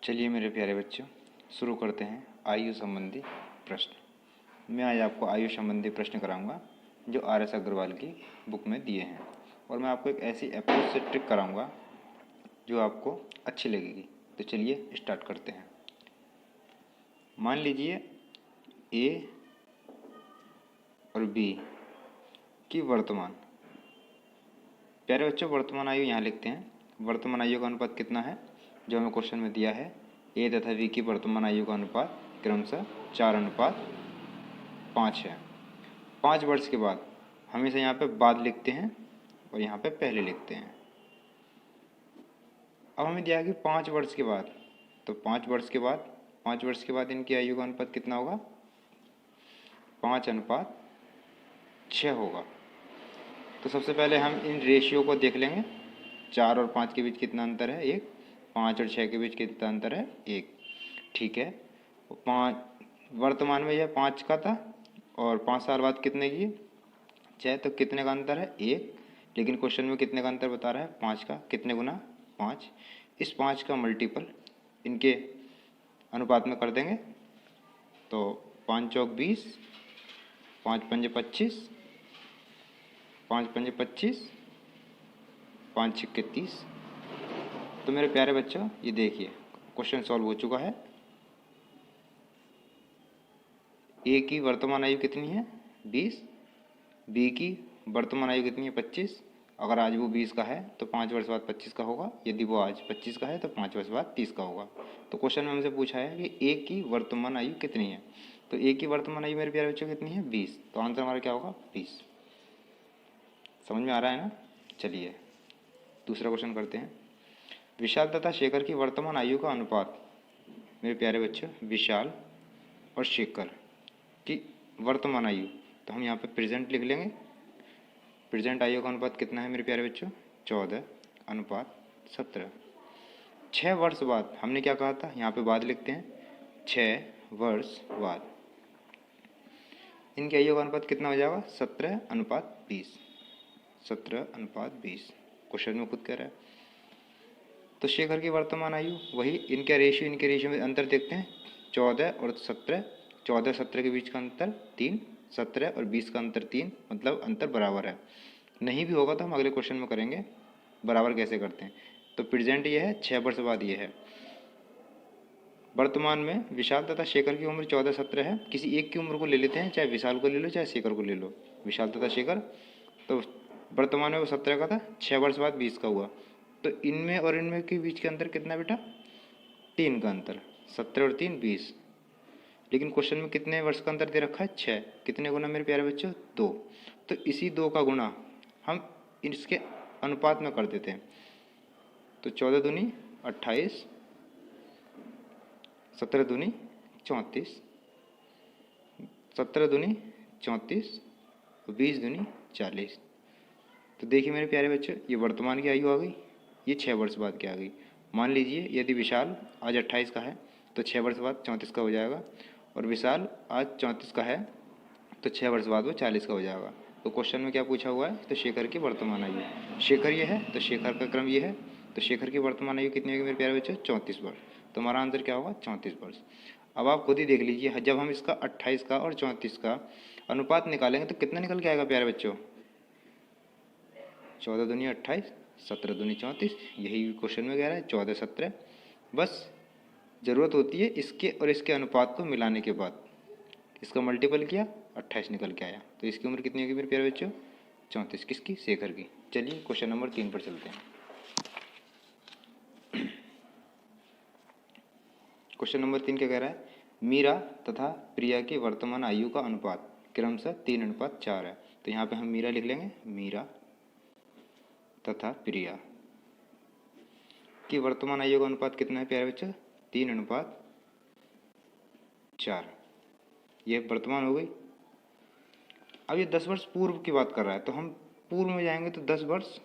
चलिए मेरे प्यारे बच्चों, शुरू करते हैं आयु संबंधी प्रश्न। मैं आज आपको आयु संबंधी प्रश्न कराऊंगा जो RS अग्रवाल की बुक में दिए हैं, और मैं आपको एक ऐसी अप्रोच से ट्रिक कराऊंगा जो आपको अच्छी लगेगी। तो चलिए स्टार्ट करते हैं। मान लीजिए A और B की वर्तमान, प्यारे बच्चों वर्तमान आयु यहाँ लिखते हैं। वर्तमान आयु का अनुपात कितना है जो हमें क्वेश्चन में दिया है। A तथा B की वर्तमान आयु का अनुपात क्रमशः 4:5 है। 5 वर्ष के बाद हमेशा यहाँ पे बाद लिखते हैं और यहाँ पे पहले लिखते हैं। अब हमें दिया है कि 5 वर्ष के बाद, तो 5 वर्ष के बाद इनकी आयु का अनुपात कितना होगा, 5:6 होगा। तो सबसे पहले हम इन रेशियो को देख लेंगे। 4 और 5 के बीच कितना अंतर है, 1। 5 और 6 के बीच कितना अंतर है, 1। ठीक है, 5 वर्तमान में यह 5 का था और 5 साल बाद कितने की 6, तो कितने का अंतर है, 1। लेकिन क्वेश्चन में कितने का अंतर बता रहा है, 5 का। कितने गुना, 5। इस 5 का मल्टीपल इनके अनुपात में कर देंगे तो 5 चौक 20, 5 पंजे 25, 5 पंजे 25, 5 छिक्के 30। तो मेरे प्यारे बच्चों ये देखिए क्वेश्चन सॉल्व हो चुका है। A की वर्तमान आयु कितनी है, 20। B की वर्तमान आयु कितनी है, 25। अगर आज वो 20 का है तो 5 वर्ष बाद 25 का होगा। यदि वो आज 25 का है तो 5 वर्ष बाद 30 का होगा। तो क्वेश्चन में हमसे पूछा है कि A की वर्तमान आयु कितनी है। तो A की वर्तमान आयु मेरे प्यारे बच्चों कितनी है, 20। तो आंसर हमारा क्या होगा, 20। समझ में आ रहा है ना। चलिए दूसरा क्वेश्चन करते हैं। विशाल तथा शेखर की वर्तमान आयु का अनुपात, मेरे प्यारे बच्चों विशाल और शेखर की वर्तमान आयु, तो हम यहाँ पे प्रेजेंट लिख लेंगे। प्रेजेंट आयु का अनुपात कितना है मेरे प्यारे बच्चों, 14:17। 6 वर्ष बाद हमने क्या कहा था, यहाँ पे बाद लिखते हैं, 6 वर्ष बाद इनकी आयु का अनुपात कितना हो जाएगा, 17:20। 17:20 क्वेश्चन में खुद कह रहा है। तो शेखर की वर्तमान आयु वही, इनके रेशियो में अंतर देखते हैं, 14 और 17। 14 17 के बीच का अंतर 3, 17 और 20 का अंतर 3, मतलब अंतर बराबर है। नहीं भी होगा तो हम अगले क्वेश्चन में करेंगे बराबर कैसे करते हैं। तो प्रेजेंट ये है, 6 वर्ष बाद ये है। वर्तमान में विशाल तथा शेखर की उम्र 14 17 है। किसी एक की उम्र को ले लेते हैं, चाहे विशाल को ले लो चाहे शेखर को ले लो, विशाल तथा शेखर। तो वर्तमान में वो 17 का था, 6 वर्ष बाद 20 का हुआ। तो इनमें और इनमें के बीच के अंतर कितना बेटा, 3 का अंतर। 17 और 3 20। लेकिन क्वेश्चन में कितने वर्ष का अंतर दे रखा है, 6। कितने गुना मेरे प्यारे बच्चों, 2। तो इसी 2 का गुना हम इसके अनुपात में कर देते हैं। तो 14 दूनी 28, 17 दूनी 34, 17 दूनी 34, 20 दूनी 40। तो देखिए मेरे प्यारे बच्चों ये वर्तमान की आयु आ गई, ये 6 वर्ष बाद की आ गई। मान लीजिए यदि विशाल आज 28 का है तो 6 वर्ष बाद 34 का हो जाएगा, और विशाल आज 34 का है तो 6 वर्ष बाद वो 40 का हो जाएगा। तो क्वेश्चन में क्या पूछा हुआ है, तो शेखर की वर्तमान आयु। शेखर ये है तो शेखर का क्रम ये है, तो शेखर की वर्तमान आयु कितनी होगी मेरे प्यारे बच्चों, 34 वर्ष। तो हमारा आंसर क्या होगा, 34 वर्ष। अब आप खुद ही देख लीजिए, जब हम इसका 28 का और 34 का अनुपात निकालेंगे तो कितना निकल के आएगा प्यारे बच्चों, 14 दूनी 28, 17 दूनी 34। यही क्वेश्चन में कह रहा है, 14 17। बस ज़रूरत होती है इसके और इसके अनुपात को मिलाने के बाद, इसका मल्टीपल किया 28 निकल के आया। तो इसकी उम्र कितनी होगी मेरे प्यारे बच्चों, 34। किसकी, शेखर की। चलिए क्वेश्चन नंबर 3 पर चलते हैं। क्वेश्चन नंबर 3 क्या कह रहा है, मीरा तथा प्रिया की वर्तमान आयु का अनुपात क्रमशः 3:4 है। तो यहाँ पे हम मीरा लिख लेंगे, मीरा तथा प्रिया की वर्तमान आयु का अनुपात कितना है प्यारे बच्चों, 3:4। ये वर्तमान हो गई। अब ये 10 वर्ष पूर्व की बात कर रहा है, तो हम पूर्व में जाएंगे तो 10 वर्ष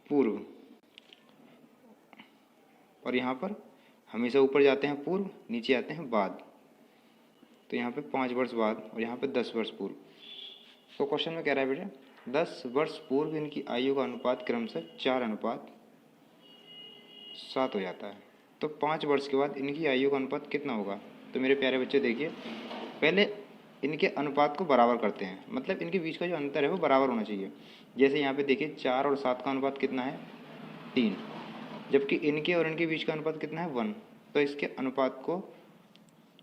पूर्व, और यहाँ पर हमेशा ऊपर जाते हैं पूर्व, नीचे आते हैं बाद। तो यहाँ पे 5 वर्ष बाद और यहाँ पे 10 वर्ष पूर्व। तो क्वेश्चन में कह रहा है बेटा 10 वर्ष पूर्व इनकी आयु का अनुपात क्रमशः 4:7 हो जाता है। तो 5 वर्ष के बाद इनकी आयु का अनुपात कितना होगा। तो मेरे प्यारे बच्चे देखिए, पहले इनके अनुपात को बराबर करते हैं, मतलब इनके बीच का जो अंतर है वो बराबर होना चाहिए। जैसे यहाँ पे देखिए 4 और 7 का अनुपात कितना है 3, जबकि इनके और इनके बीच का अनुपात कितना है 1। तो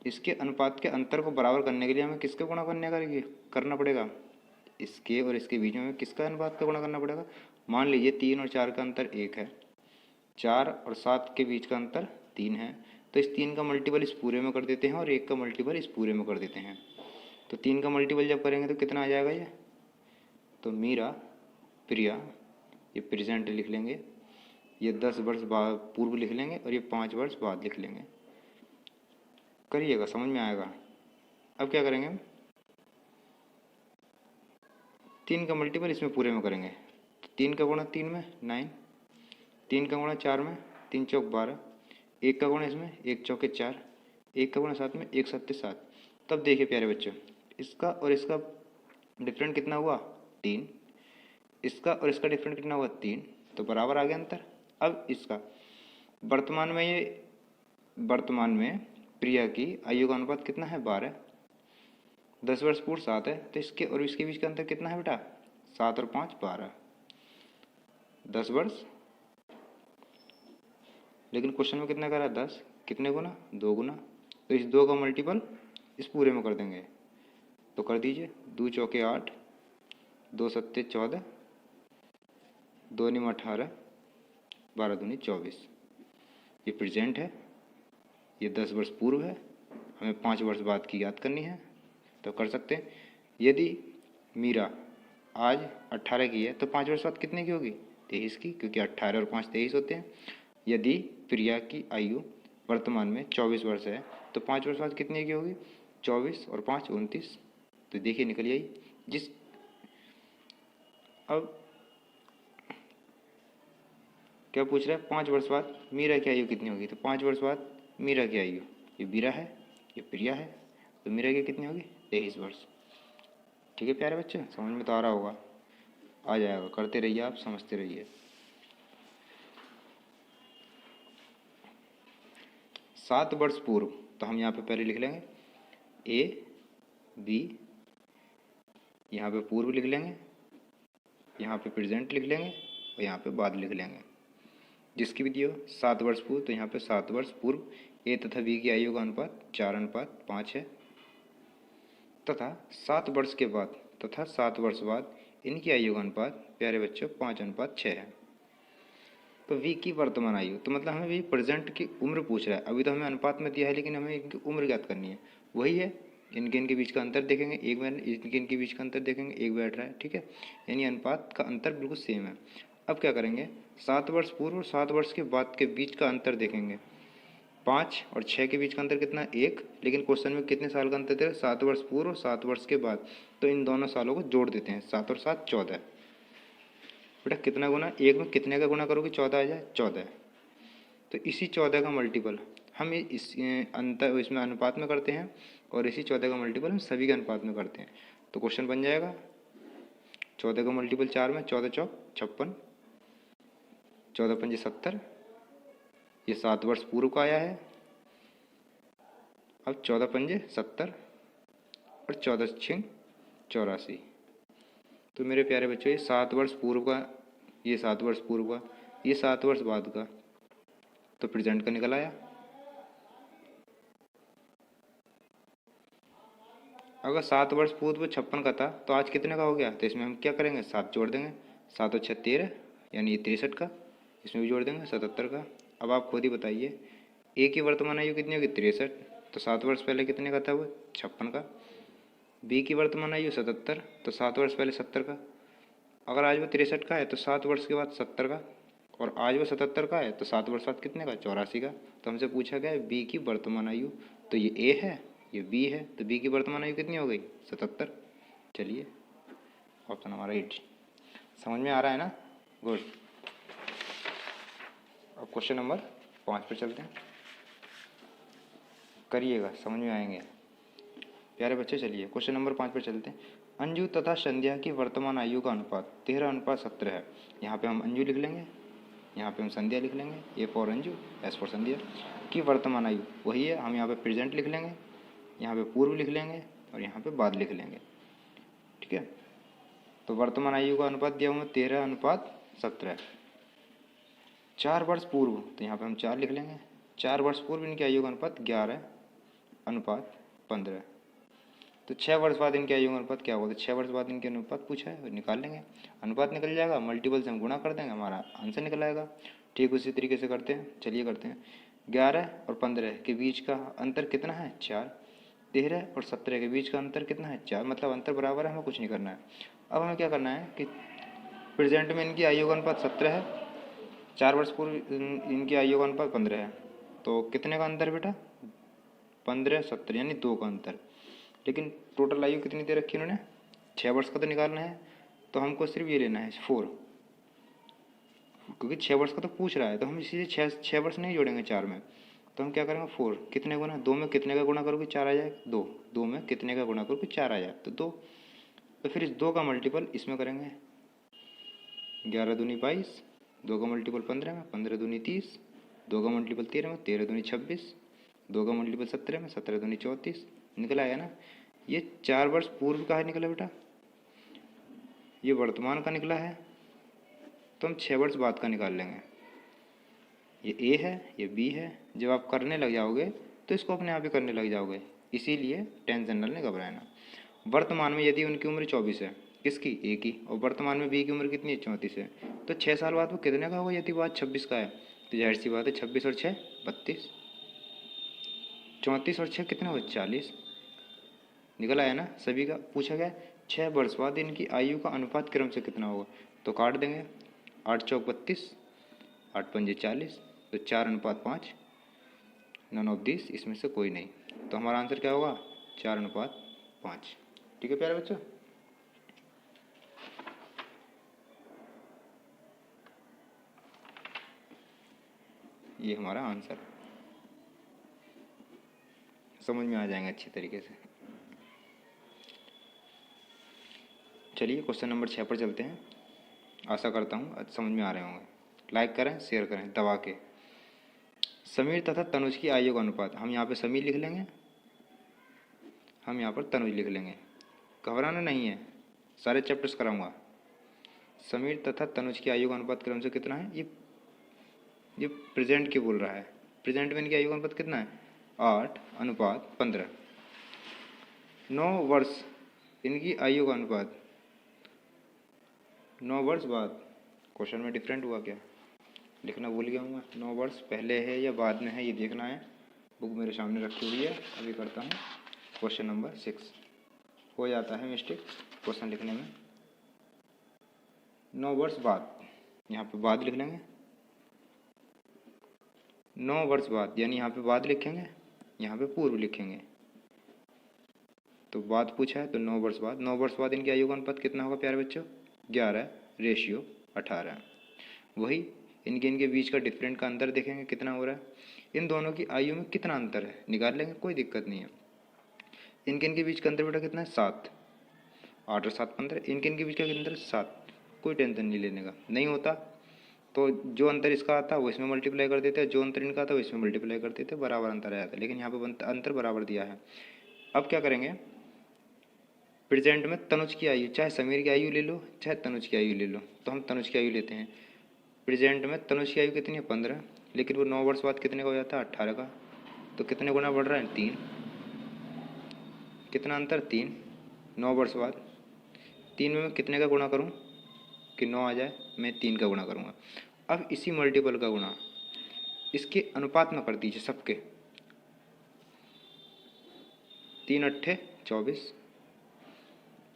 इसके अनुपात के अंतर को बराबर करने के लिए हमें किसका गुणा करना पड़ेगा, इसके और इसके बीच में किसका अनुपात का गुणा करना पड़ेगा। मान लीजिए 3 और 4 का अंतर 1 है, 4 और 7 के बीच का अंतर 3 है, तो इस 3 का मल्टीपल इस पूरे में कर देते हैं और 1 का मल्टीपल इस पूरे में कर देते हैं। तो 3 का मल्टीपल जब करेंगे तो कितना आ जाएगा ये, तो मीरा प्रिया, ये प्रेजेंट लिख लेंगे, ये 10 वर्ष बाद पूर्व लिख लेंगे और ये 5 वर्ष बाद लिख लेंगे। करिएगा, समझ में आएगा। अब क्या करेंगे, 3 का मल्टीपल इसमें पूरे में करेंगे। 3 का गुणा 3 में 9, 3 का गुणा 4 में 3 चौक 12, 1 का गुणा इसमें 1 चौके 4, 1 का गुणा 7 में 1 सत्ते 7। तब देखिए प्यारे बच्चों, इसका और इसका डिफरेंट कितना हुआ 3, इसका और इसका डिफरेंट कितना हुआ 3, तो बराबर आ गया अंतर। अब इसका वर्तमान में प्रिया की आयु का अनुपात कितना है 12, 10 वर्ष पूर्व 7 है, तो इसके और इसके बीच का अंतर कितना है बेटा 7 और 5 12, 10 वर्ष। लेकिन क्वेश्चन में कितना करा 10, कितने गुना 2 गुना, तो इस 2 का मल्टीपल इस पूरे में कर देंगे। तो कर दीजिए, 2 चौके 8, 2 सत्ते 14, 2 निम 18, 12 दूनी 24। ये प्रेजेंट है, ये 10 वर्ष पूर्व है, हमें 5 वर्ष बाद की याद करनी है तो कर सकते हैं। यदि मीरा आज 18 की है तो 5 वर्ष बाद कितने की होगी 23 की, क्योंकि 18 और 5 23 होते हैं। यदि प्रिया की आयु वर्तमान में 24 वर्ष है तो 5 वर्ष बाद कितने की होगी 24 और 5 29। तो देखिए निकल आई। अब क्या पूछ रहा है, 5 वर्ष बाद मीरा की आयु कितनी होगी, तो 5 वर्ष बाद मीरा की आयु, ये मीरा है ये प्रिया है, तो मीरा की कितनी होगी 23 वर्ष। ठीक है प्यारे बच्चे, समझ में तो आ रहा होगा, आ जाएगा, करते रहिए आप, समझते रहिए। 7 वर्ष पूर्व, तो हम यहाँ पे पहले लिख लेंगे ए बी, यहाँ पे पूर्व लिख लेंगे, यहाँ पे प्रेजेंट लिख लेंगे और यहाँ पे बाद लिख लेंगे। जिसकी भी दियो 7 वर्ष पूर्व, तो यहाँ पे 7 वर्ष पूर्व ए तथा बी की आयु का अनुपात 4:5 है, तथा 7 वर्ष के बाद तथा 7 वर्ष बाद इनकी आयु का अनुपात प्यारे बच्चों 5:6 है। तो वी की वर्तमान आयु, तो मतलब हमें भी प्रेजेंट की उम्र पूछ रहा है। अभी तो हमें अनुपात में दिया है, लेकिन हमें इनकी उम्र ज्ञात करनी है। वही है, इनके बीच का अंतर देखेंगे, इनके बीच का अंतर देखेंगे, 1 बैठ रहा है, ठीक है, यानी अनुपात का अंतर बिल्कुल सेम है। अब क्या करेंगे, 7 वर्ष पूर्व और 7 वर्ष के बाद के बीच का अंतर देखेंगे। 5 और 6 के बीच का अंतर कितना 1, लेकिन क्वेश्चन में कितने साल का अंतर दे रहा है 7 वर्ष पूर्व और 7 वर्ष के बाद, तो इन दोनों सालों को जोड़ देते हैं, 7 और 7 14। बेटा कितना गुना, 1 में कितने का गुना करोगे 14 आ जाए 14। तो इसी 14 का मल्टीपल हम इस अंतर इसमें अनुपात में करते हैं और इसी 14 का मल्टीपल हम सभी के अनुपात में करते हैं। तो क्वेश्चन बन जाएगा 14 का मल्टीपल 4 में 14 चौक 56, 14 पंजे 70, ये 7 वर्ष पूर्व का आया है। अब 14 पंजे 70 और 14 छिंग 84। तो मेरे प्यारे बच्चों, ये 7 वर्ष पूर्व का, ये 7 वर्ष पूर्व का, ये 7 वर्ष बाद का, तो प्रेजेंट का निकल आया। अगर 7 वर्ष पूर्व 56 का था तो आज कितने का हो गया, तो इसमें हम क्या करेंगे 7 जोड़ देंगे, 7 और 6 13, यानी ये 63 का, इसमें भी जोड़ देंगे 77 का। अब आप खुद ही बताइए ए की वर्तमान आयु कितनी होगी 63, तो 7 वर्ष पहले कितने का था वो 56 का। बी की वर्तमान आयु 77, तो 7 वर्ष पहले 70 का। अगर आज वो 63 का है तो 7 वर्ष के बाद 70 का, और आज वो 77 का है तो 7 वर्ष बाद कितने का 84 का। तो हमसे पूछा गया है बी की वर्तमान आयु, तो ये ए है ये बी है, तो बी की वर्तमान आयु कितनी हो गई 77। चलिए ऑप्शन हमारा 8। समझ में आ रहा है ना, गुड। अब क्वेश्चन नंबर 5 पर चलते हैं, करिएगा, समझ में आएंगे प्यारे बच्चे। चलिए क्वेश्चन नंबर 5 पर चलते हैं। अंजू तथा संध्या की वर्तमान आयु का अनुपात 13:17 है। यहाँ पे हम अंजू लिख लेंगे यहाँ पे हम संध्या लिख लेंगे, A for Anju, S for Sandhya की वर्तमान आयु वही है, हम यहाँ पे प्रेजेंट लिख लेंगे, यहाँ पे पूर्व लिख लेंगे और यहाँ पे बाद लिख लेंगे। ठीक है, तो वर्तमान आयु का अनुपात दिया हुआ 13:17। 4 वर्ष पूर्व, तो यहाँ पे हम 4 लिख लेंगे। 4 वर्ष पूर्व इनकी आयु का अनुपात 11:15। तो 6 वर्ष बाद इनके आयु का अनुपात क्या होगा, तो 6 वर्ष बाद इनके अनुपात पूछा है, निकाल लेंगे। अनुपात निकल जाएगा, मल्टीपल से हम गुणा कर देंगे, हमारा आंसर निकल आएगा। ठीक उसी तरीके से करते हैं, चलिए करते हैं। 11 और 15 के बीच का अंतर कितना है, 4। 13 और 17 के बीच का अंतर कितना है, 4, मतलब अंतर बराबर है, हमें कुछ नहीं करना है। अब हमें क्या करना है कि प्रेजेंट में इनकी आयु का अनुपात 17 है, 4 वर्ष पूर्व इनकी आयु का अनुपात 15 है, तो कितने का अंतर बेटा, 15, 17 यानी 2 का अंतर। लेकिन टोटल आयु कितनी दे रखी उन्होंने, 6 वर्ष का तो निकालना है, तो हमको सिर्फ ये लेना है 4, क्योंकि 6 वर्ष का तो पूछ रहा है, तो हम इसी 6 वर्ष नहीं जोड़ेंगे 4 में, तो हम क्या करेंगे 4 कितने गुना, 2 में कितने का गुणा करोगे 4 आ जाए, 2, 2 में कितने का गुणा करोगे 4 आ जाए, तो 2। तो फिर इस 2 का मल्टीपल इसमें करेंगे, 11 दूनी 22, 2 का मल्टीपल 15 में, 15 दूनी 30, 2 का मल्टीपल 13 में, 13 दूनी 26, 2 का मल्टीपल 17 में, 17 दूनी 34, निकला है ना। ये 4 वर्ष पूर्व का है निकला बेटा, ये वर्तमान का निकला है, तो हम 6 वर्ष बाद का निकाल लेंगे। ये ए है, ये बी है, जब आप करने लग जाओगे तो इसको अपने आप ही करने लग जाओगे, इसीलिए टेंशन न लें, घबराना। वर्तमान में यदि उनकी उम्र 24 है, किसकी, ए की, और वर्तमान में बी की उम्र कितनी है, 34 है, तो 6 साल बाद वो कितने का होगा, यदि बात 26 का है, तो जाहिर सी बात है 26 और 6 32, 34 और 6 कितने हुए, 40, निकल आया ना। सभी का पूछा गया 6 वर्ष बाद इनकी आयु का अनुपात क्रम से कितना होगा, तो काट देंगे, 8 चौक 32, 8 पंजे 40, तो 4:5, नन ऑफ दिस, इसमें से कोई नहीं, तो हमारा आंसर क्या होगा, 4:5। ठीक है प्यारे बच्चों, ये हमारा आंसर समझ में आ जाएंगे अच्छी तरीके से। चलिए क्वेश्चन नंबर 6 पर चलते हैं। आशा करता हूँ समझ में आ रहे होंगे। लाइक करें, शेयर करें दबा के। समीर तथा तनुज की आयु का अनुपात, हम यहाँ पे समीर लिख लेंगे, हम यहाँ पर तनुज लिख लेंगे, घबराना नहीं है, सारे चैप्टर्स कराऊंगा। समीर तथा तनुज की आयु का अनुपात क्रम से कितना है, ये प्रेजेंट की बोल रहा है। प्रेजेंट में इनकी आयु का अनुपात कितना है, 8:15। 9 वर्ष इनकी आयु का अनुपात, 9 वर्ष बाद, क्वेश्चन में डिफरेंट हुआ क्या, लिखना भूल गया हूँ मैं, 9 वर्ष पहले है या बाद में है ये देखना है। बुक मेरे सामने रखी हुई है, अभी करता हूँ। क्वेश्चन नंबर 6 हो जाता है मिस्टेक क्वेश्चन लिखने में। 9 वर्ष बाद, यहाँ पे बाद लिख लेंगे, 9 वर्ष बाद, यानी यहाँ पे बाद लिखेंगे, यहाँ पे पूर्व लिखेंगे, तो बाद पूछा है तो 9 वर्ष बाद। 9 वर्ष बाद इनकी आयु का अनुपात कितना होगा प्यारे बच्चों, 11:18। वही इनके बीच का डिफरेंट का अंतर देखेंगे कितना हो रहा है, इन दोनों की आयु में कितना अंतर है निकाल लेंगे, कोई दिक्कत नहीं है। इनके बीच का अंतर बेटा कितना है, 7, 8 और 7 15, इनके बीच का अंतर 7, कोई टेंशन नहीं लेने का। नहीं होता तो जो अंतर इसका आता है वो इसमें मल्टीप्लाई कर देते हैं, जो अंतर इनका आता है वो इसमें मल्टीप्लाई कर देते हैं, बराबर अंतर आ जाता है। लेकिन यहाँ पे अंतर बराबर दिया है। अब क्या करेंगे, प्रेजेंट में तनुज की आयु, चाहे समीर की आयु ले लो चाहे तनुज की आयु ले लो, तो हम तनुज की आयु लेते हैं। प्रेजेंट में तनुज की आयु कितनी है, 15, लेकिन वो 9 वर्ष बाद कितने का हो जाता है, 18 का, तो कितने गुना बढ़ रहा है, 3, कितना अंतर, 3, 9 वर्ष बाद। 3 में मैं कितने का गुणा करूं कि 9 आ जाए, मैं 3 का गुणा करूंगा। अब इसी मल्टीपल का गुणा इसके अनुपात में कर दीजिए सबके, 3 अट्ठे 24,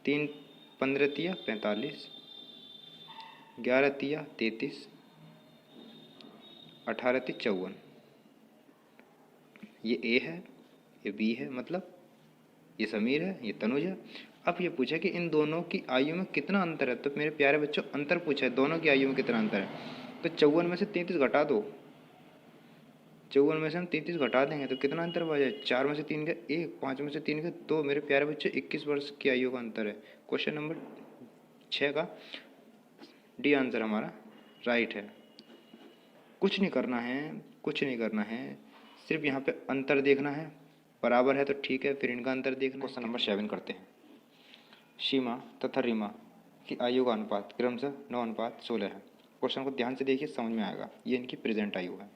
3 15 तिया 45, 11 तिया 33, 18 ती 54। ये ए है, ये बी है, मतलब ये समीर है, ये तनुज है। अब ये पूछा कि इन दोनों की आयु में कितना अंतर है, तो मेरे प्यारे बच्चों अंतर पूछा है, दोनों की आयु में कितना अंतर है, तो 54 में से 33 घटा दो, 54 में से हम 33 घटा देंगे तो कितना अंतर बच जाए, 4 में से 3 का 1, 5 में से 3 का 2, मेरे प्यारे बच्चों 21 वर्ष की आयु का अंतर है। क्वेश्चन नंबर 6 का डी आंसर हमारा राइट है। कुछ नहीं करना है, कुछ नहीं करना है, सिर्फ यहाँ पे अंतर देखना है। बराबर है तो ठीक है, फिर इनका अंतर देखना है। क्वेश्चन नंबर 7 करते हैं। सीमा तथा रीमा की आयु का अनुपात क्रमशः 9:16 है। क्वेश्चन को ध्यान से देखिए, समझ में आएगा। ये इनकी प्रेजेंट आयु है।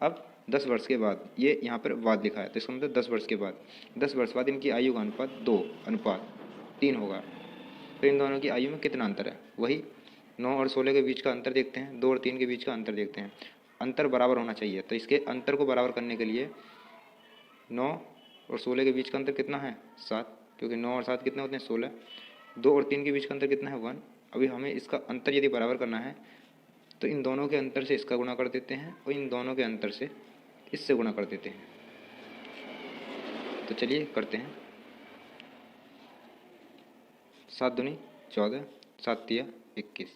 अब 10 वर्ष के बाद, ये यहाँ पर बाद लिखा है तो इसका मतलब 10 वर्ष के बाद, 10 वर्ष बाद इनकी आयु का अनुपात 2:3 होगा। तो इन दोनों की आयु में कितना अंतर है, वही 9 और 16 के बीच का अंतर देखते हैं, 2 और 3 के बीच का अंतर देखते हैं। अंतर बराबर होना चाहिए, तो इसके अंतर को बराबर करने के लिए 9 और 16 के बीच का अंतर कितना है, 7, क्योंकि 9 और 7 कितने होते हैं, 16। 2 और 3 के बीच का अंतर कितना है, 1। अभी हमें इसका अंतर यदि बराबर करना है तो इन दोनों के अंतर से इसका गुणा कर देते हैं और इन दोनों के अंतर से इससे गुणा कर देते हैं। तो चलिए करते हैं। 7 दूनी 14, 7 तिया 21,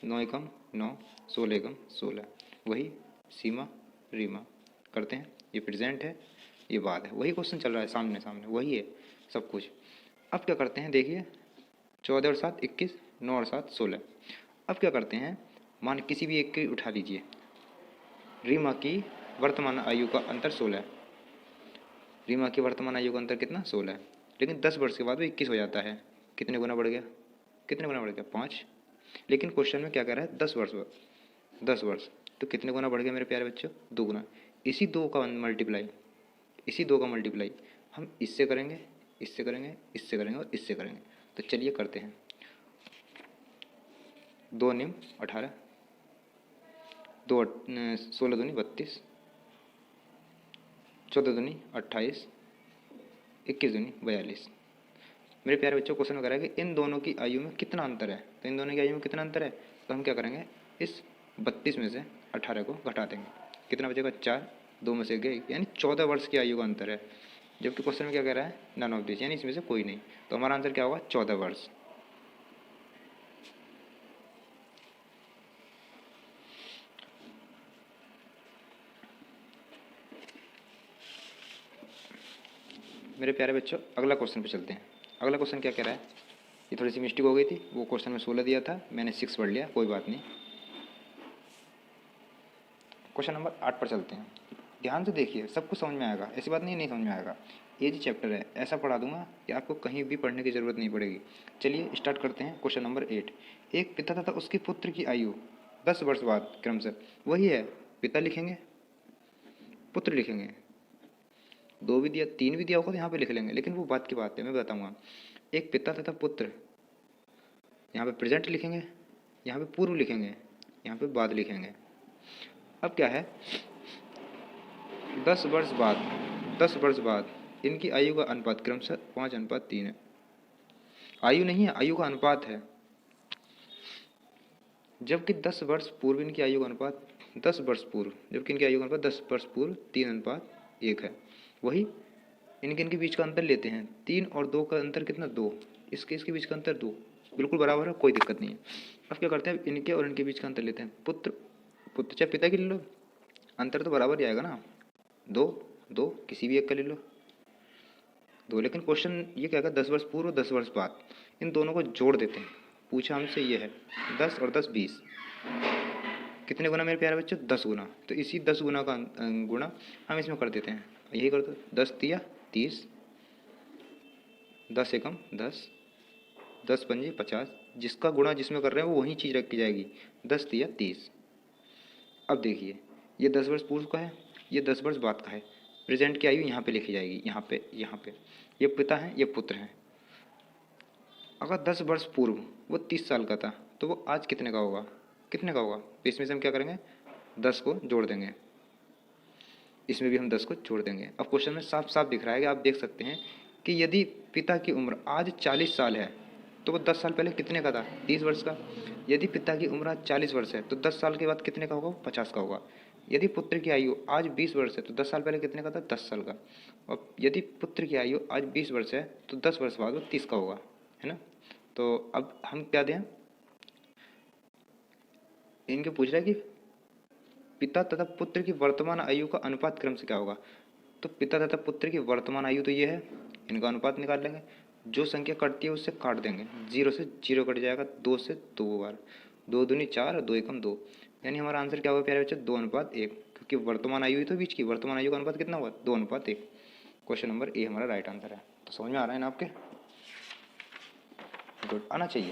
9 एकम 9, 16 एकम 16, वही सीमा रीमा। करते हैं। ये प्रेजेंट है, ये बाद है, वही क्वेश्चन चल रहा है सामने सामने, वही है सब कुछ। अब क्या करते हैं, देखिए 14 और 7 21, 9 और 7 16। अब क्या करते हैं, मान किसी भी एक की उठा लीजिए। रीमा की वर्तमान आयु का अंतर 16 है। रीमा की वर्तमान आयु का अंतर कितना, 16 है। लेकिन 10 वर्ष के बाद वो 21 हो जाता है। कितने गुना बढ़ गया, कितने गुना बढ़ गया, 5। लेकिन क्वेश्चन में क्या कह रहा है, 10 वर्ष, 10 वर्ष, तो कितने गुना बढ़ गया मेरे प्यारे बच्चों, 2 गुना। इसी 2 का मल्टीप्लाई, इसी 2 का मल्टीप्लाई हम इससे करेंगे, इससे करेंगे, इससे करेंगे और इससे करेंगे। तो चलिए करते हैं। 2 निम 18, 2 16 दूनी 32, 14 दूनी 28, 21 दूनी 42। मेरे प्यारे बच्चों, क्वेश्चन में कह रहा है कि इन दोनों की आयु में कितना अंतर है। तो इन दोनों की आयु में कितना अंतर है, तो हम क्या करेंगे, इस 32 में से 18 को घटा देंगे। कितना बचेगा, 4, 2 में से गए, यानी 14 वर्ष की आयु का अंतर है। जबकि क्वेश्चन में क्या कह रहा है, नन ऑफ दिस, यानी इसमें से कोई नहीं। तो हमारा आंसर क्या होगा, 14 वर्ष। मेरे प्यारे बच्चों, अगला क्वेश्चन पे चलते हैं। अगला क्वेश्चन क्या कह रहा है, ये थोड़ी सी मिस्टेक हो गई थी, वो क्वेश्चन में 16 दिया था, मैंने 6 पढ़ लिया, कोई बात नहीं। क्वेश्चन नंबर 8 पर चलते हैं। ध्यान से देखिए, सब कुछ समझ में आएगा, ऐसी बात नहीं नहीं समझ में आएगा। ये जी चैप्टर है, ऐसा पढ़ा दूंगा कि आपको कहीं भी पढ़ने की ज़रूरत नहीं पड़ेगी। चलिए स्टार्ट करते हैं। Question number 8। एक पिता तथा उसके पुत्र की आयु 10 वर्ष बाद क्रमशः, वही है, पिता लिखेंगे, पुत्र लिखेंगे। 2 भी दिया, 3 भी दिया होगा तो यहाँ पे लिख लेंगे, लेकिन वो बात की बात है, मैं बताऊँगा। एक पिता तथा पुत्र, यहाँ पे प्रेजेंट लिखेंगे, यहाँ पे पूर्व लिखेंगे, यहाँ पे बाद लिखेंगे। अब क्या है, 10 वर्ष बाद, 10 वर्ष बाद इनकी आयु का अनुपात क्रमशः 5:3 है। आयु नहीं है, आयु का अनुपात है। जबकि 10 वर्ष पूर्व इनकी आयु का अनुपात, 10 वर्ष पूर्व जबकि इनकी आयु का अनुपात 10 वर्ष पूर्व 3:1 है। वही इनके बीच का अंतर लेते हैं, 3 और 2 का अंतर कितना, 2। इसके बीच का अंतर 2, बिल्कुल बराबर है, कोई दिक्कत नहीं है। अब क्या करते हैं, इनके और इनके बीच का अंतर लेते हैं। पुत्र पुत्र चाहे पिता की ले लो, अंतर तो बराबर ही आएगा ना, 2 2, किसी भी एक का ले लो 2। लेकिन क्वेश्चन ये क्या, 10 वर्ष पूर्व 10 वर्ष बाद, इन दोनों को जोड़ देते हैं। पूछा हमसे ये है 10 और 10 20, कितने गुना मेरे प्यारे बच्चों, 10 गुना। तो इसी 10 गुना का गुणा हम इसमें कर देते हैं, यही कर दो। 10 तिया 30, 10 एकम 10, 10 पंजे 50, जिसका गुणा जिसमें कर रहे हैं वो वही चीज़ रखी जाएगी। 10 तिया 30। अब देखिए, ये 10 वर्ष पूर्व का है, ये 10 वर्ष बाद का है। प्रेजेंट की आयु यहाँ पे लिखी जाएगी, यहाँ पे, यहाँ पे। ये पिता है, ये पुत्र हैं। अगर 10 वर्ष पूर्व वो 30 साल का था, तो वो आज कितने का होगा, कितने का होगा। तो इसमें से हम क्या करेंगे, 10 को जोड़ देंगे, इसमें भी हम 10 को जोड़ देंगे। अब क्वेश्चन में साफ साफ दिख रहा है कि आप देख सकते हैं कि यदि पिता की उम्र आज 40 साल है, तो वो 10 साल पहले कितने का था, 30 वर्ष का। यदि पिता की उम्र आज 40 वर्ष है, तो 10 साल के बाद कितने का होगा, 50 का होगा। यदि पुत्र की आयु आज 20 वर्ष है, तो 10 साल पहले कितने का था, 10 साल का। और यदि पुत्र की आयु आज 20 वर्ष है, तो 10 वर्ष बाद वो 30 का होगा, है ना। तो अब हम क्या दें, इनके पूछ रहा है कि पिता तथा पुत्र की वर्तमान आयु का अनुपात क्रम से क्या होगा। तो पिता तथा पुत्र की वर्तमान आयु तो ये है, इनका अनुपात निकाल लेंगे। जो संख्या कटती है उससे काट देंगे, 0 से 0 कट जाएगा, 2 से 2 बार, 2 दूनी 4 और 2 एकम 2। यानी हमारा आंसर क्या हुआ प्यारे बच्चे, 2:1, क्योंकि वर्तमान आयु ही तो बीच की, वर्तमान आयु का अनुपात कितना हुआ, 2:1। क्वेश्चन नंबर ए हमारा राइट आंसर है। तो समझ में आ रहा है ना आपके, गुड, आना चाहिए।